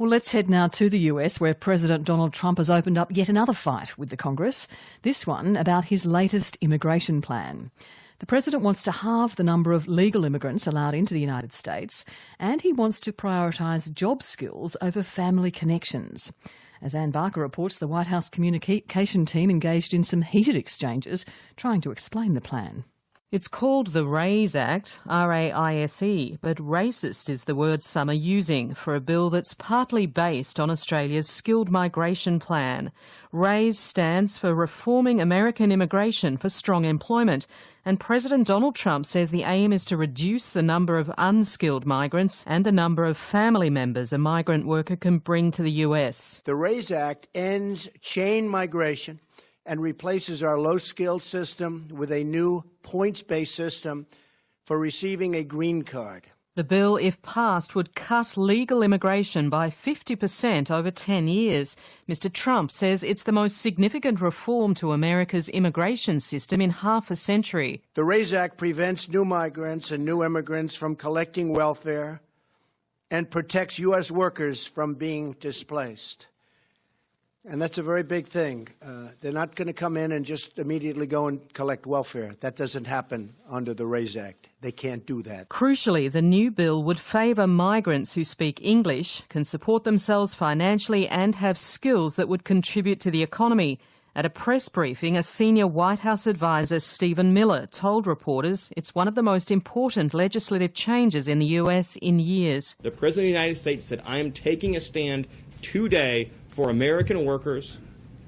Well, let's head now to the US, where President Donald Trump has opened up yet another fight with the Congress, this one about his latest immigration plan. The president wants to halve the number of legal immigrants allowed into the United States, and he wants to prioritise job skills over family connections. As Anne Barker reports, the White House communication team engaged in some heated exchanges trying to explain the plan. It's called the RAISE Act, R-A-I-S-E, but racist is the word some are using for a bill that's partly based on Australia's skilled migration plan. RAISE stands for Reforming American Immigration for Strong Employment, and President Donald Trump says the aim is to reduce the number of unskilled migrants and the number of family members a migrant worker can bring to the US. The RAISE Act ends chain migration and replaces our low-skilled system with a new points-based system for receiving a green card. The bill, if passed, would cut legal immigration by 50% over 10 years. Mr Trump says it's the most significant reform to America's immigration system in half a century. The RAISE Act prevents new migrants and new immigrants from collecting welfare and protects U.S. workers from being displaced. And that's a very big thing. They're not going to come in and just immediately go and collect welfare. That doesn't happen under the RAISE Act. They can't do that. Crucially, the new bill would favour migrants who speak English, can support themselves financially and have skills that would contribute to the economy. At a press briefing, a senior White House advisor, Stephen Miller, told reporters it's one of the most important legislative changes in the US in years. The President of the United States said, I am taking a stand today for American workers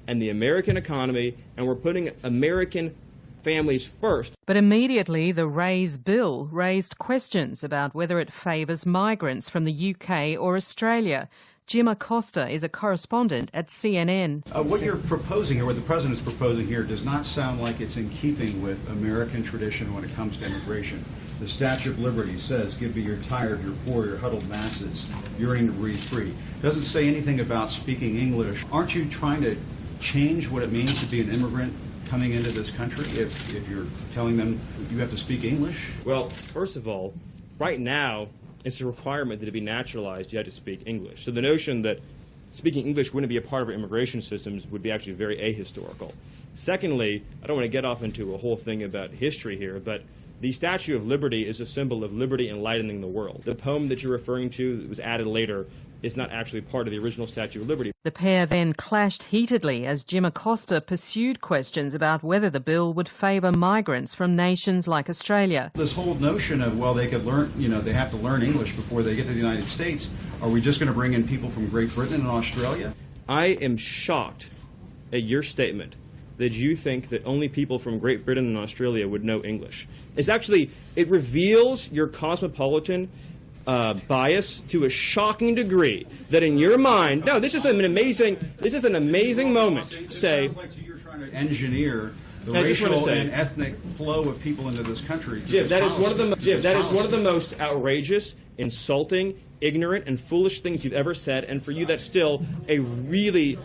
and the American economy, and we're putting American families first. But immediately the RAISE bill raised questions about whether it favours migrants from the UK or Australia. Jim Acosta is a correspondent at CNN. What you're proposing here, what the President is proposing here, does not sound like it's in keeping with American tradition when it comes to immigration. The Statue of Liberty says, give me your tired, your poor, your huddled masses, yearning to breathe free. Doesn't say anything about speaking English. Aren't you trying to change what it means to be an immigrant coming into this country if you're telling them you have to speak English? Well, first of all, right now, it's a requirement that to be naturalized, you have to speak English. So the notion that speaking English wouldn't be a part of our immigration systems would be actually very ahistorical. Secondly, I don't want to get off into a whole thing about history here, but the Statue of Liberty is a symbol of liberty enlightening the world. The poem that you're referring to that was added later is not actually part of the original Statue of Liberty. The pair then clashed heatedly as Jim Acosta pursued questions about whether the bill would favour migrants from nations like Australia. This whole notion of, well, they could learn, they have to learn English before they get to the United States. Are we just going to bring in people from Great Britain and Australia? I am shocked at your statement that you think that only people from Great Britain and Australia would know English. It reveals your cosmopolitan bias to a shocking degree that in your mind, no, this is an amazing moment. Sounds like you're trying to engineer the racial and ethnic flow of people into this country. Jim, that is one of the most outrageous, insulting, ignorant, and foolish things you've ever said, and for you that's still a really...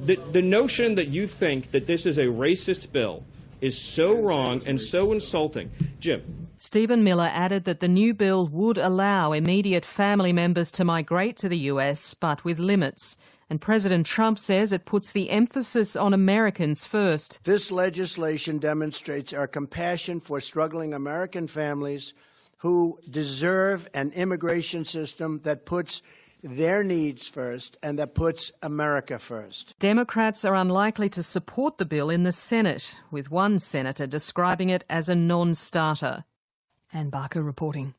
The notion that you think that this is a racist bill is so wrong and so insulting. Jim. Stephen Miller added that the new bill would allow immediate family members to migrate to the US, but with limits. And President Trump says it puts the emphasis on Americans first. This legislation demonstrates our compassion for struggling American families who deserve an immigration system that puts their needs first and that puts America first. Democrats are unlikely to support the bill in the Senate, with one senator describing it as a non-starter. Anne Barker reporting.